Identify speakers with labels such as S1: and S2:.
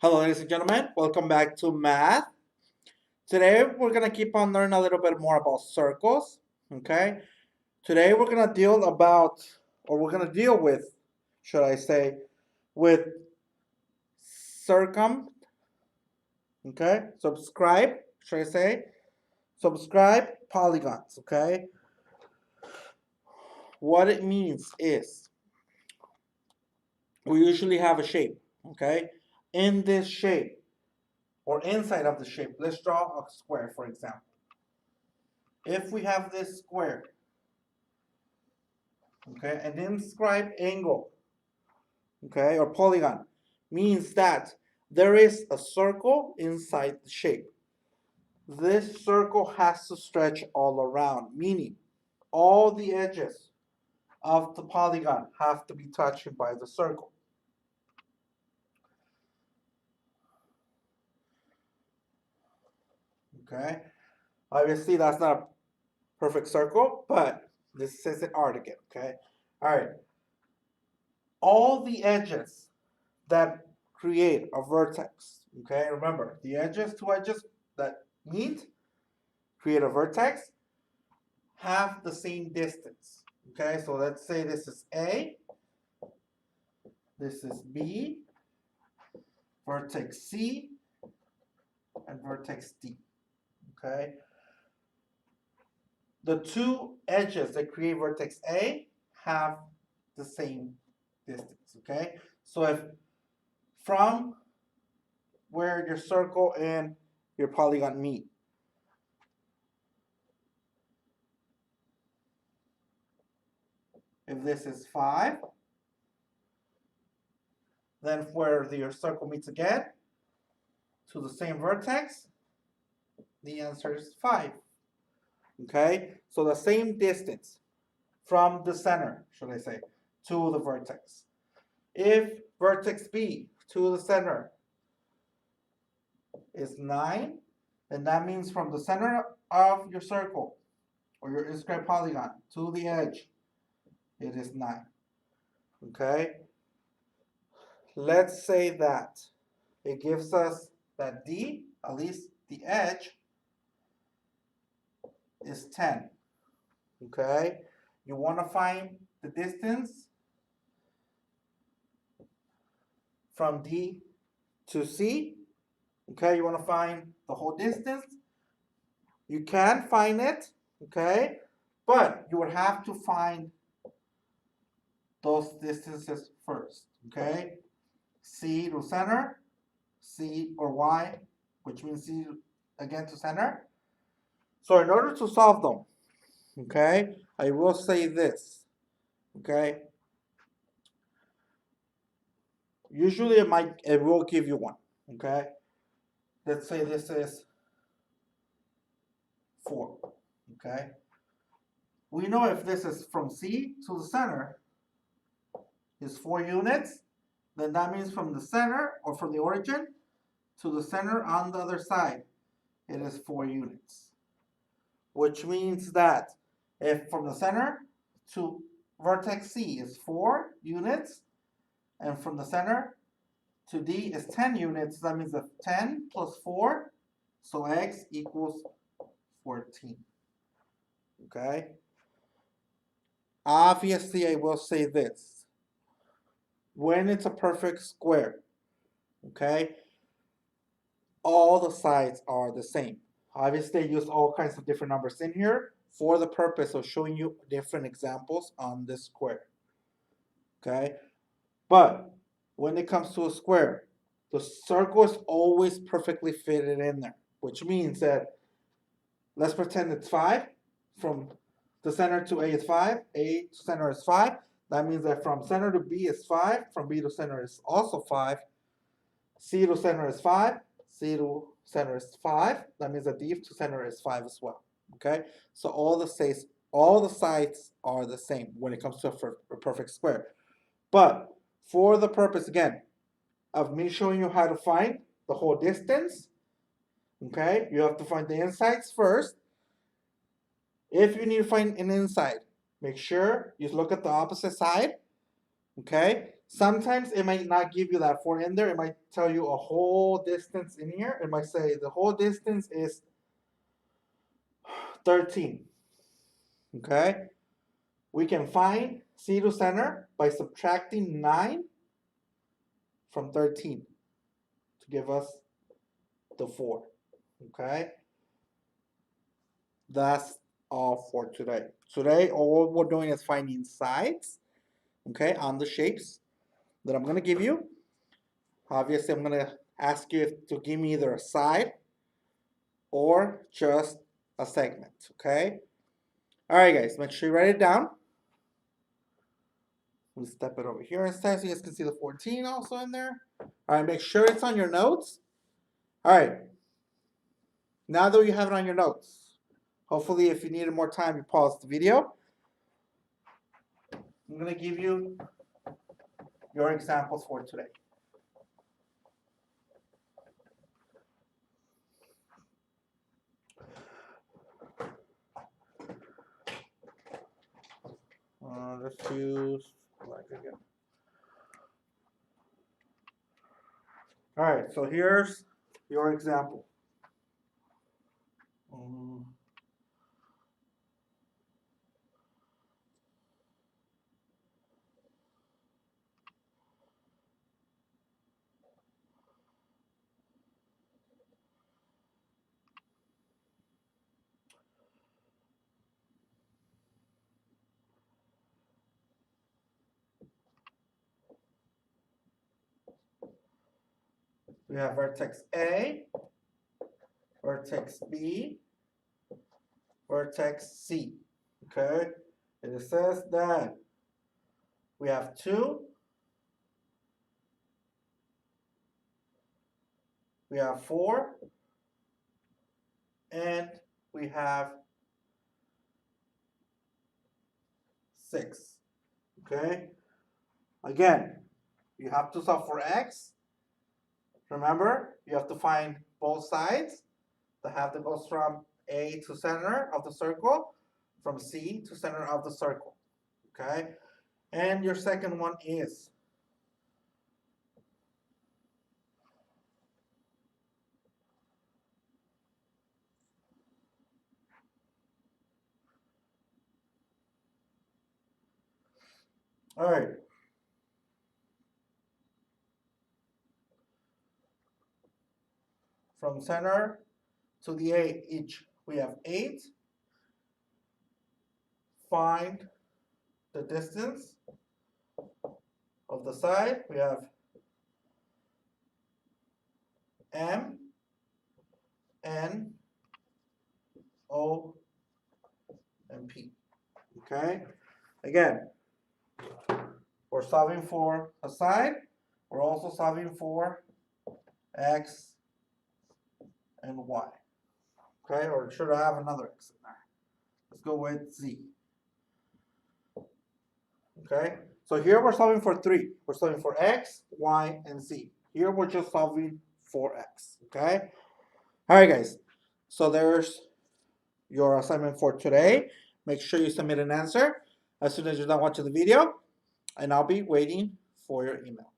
S1: Hello, ladies and gentlemen. Welcome back to math. Today, we're going to keep on learning a little bit more about circles. Okay. Today, we're going to deal with, should I say, with circum. Okay. Should I say? Subscribe polygons. Okay. What it means is we usually have a shape. Okay. In this shape, or inside of the shape, let's draw a square, for example. If we have this square, okay, an inscribed angle, okay, or polygon, means that there is a circle inside the shape. This circle has to stretch all around, meaning all the edges of the polygon have to be touched by the circle. Okay, obviously that's not a perfect circle, but this is an art again. Okay, all right, all the edges that create a vertex. Okay, remember the two edges that meet, create a vertex, have the same distance. Okay, so let's say this is A, this is B, vertex C, and vertex D. Okay, the two edges that create vertex A have the same distance. Okay, so if from where your circle and your polygon meet, if this is 5, then where your circle meets again to the same vertex, the answer is 5. Okay, so the same distance from the center, should I say, to the vertex. If vertex B to the center is 9, then that means from the center of your circle or your inscribed polygon to the edge, it is 9. Okay, let's say that it gives us that D, at least the edge, is 10. Okay, you want to find the distance from D to C. Okay, you want to find the whole distance. You can find it, okay, but you would have to find those distances first. Okay, C to center, C or Y, which means C again to center. So in order to solve them, okay, I will say this. Okay, usually it will give you one. Okay, let's say this is 4. Okay, we know if this is from C to the center is 4 units, then that means from the center or from the origin to the center on the other side, it is 4 units. Which means that if from the center to vertex C is 4 units, and from the center to D is 10 units, that means that 10 plus 4, so x equals 14. Okay? Obviously, I will say this. When it's a perfect square, okay, all the sides are the same. Obviously, I use all kinds of different numbers in here for the purpose of showing you different examples on this square. Okay, but when it comes to a square, the circle is always perfectly fitted in there, which means that let's pretend it's 5. From the center to A is 5, A to center is 5. That means that from center to B is 5, from B to center is also 5, C to center is 5, C to center is 5. That means that D to center is 5 as well. Okay, so all the sides are the same when it comes to a perfect square. But for the purpose again of me showing you how to find the whole distance, okay, you have to find the insides first. If you need to find an inside, make sure you look at the opposite side Okay, sometimes it might not give you that 4 in there. It might tell you a whole distance in here. It might say the whole distance is 13. Okay, we can find C to center by subtracting 9 from 13 to give us the 4. Okay, that's all for today. Today, all we're doing is finding sides, okay, on the shapes that I'm going to give you. Obviously, I'm going to ask you to give me either a side or just a segment, okay? All right, guys, make sure you write it down. We'll step it over here instead so you guys can see the 14 also in there. All right, make sure it's on your notes. All right, now that you have it on your notes, hopefully if you needed more time, you pause the video. I'm going to give you your examples for today. Let's use black again. All right, so here's your example. We have vertex A, vertex B, vertex C, okay? And it says that we have 2, we have 4, and we have 6, okay? Again, you have to solve for x. Remember, you have to find both sides. The half that goes from A to center of the circle, from C to center of the circle, okay? And your second one is all right. From center to the A each, we have 8. Find the distance of the side. We have M, N, O, and P. Okay? Again, we're solving for a side. We're also solving for X and Y. Okay? Or should I have another X in there? Let's go with Z. Okay? So here we're solving for 3. We're solving for X, Y, and Z. Here we're just solving for X. Okay? All right, guys. So there's your assignment for today. Make sure you submit an answer as soon as you're done watching the video, and I'll be waiting for your email.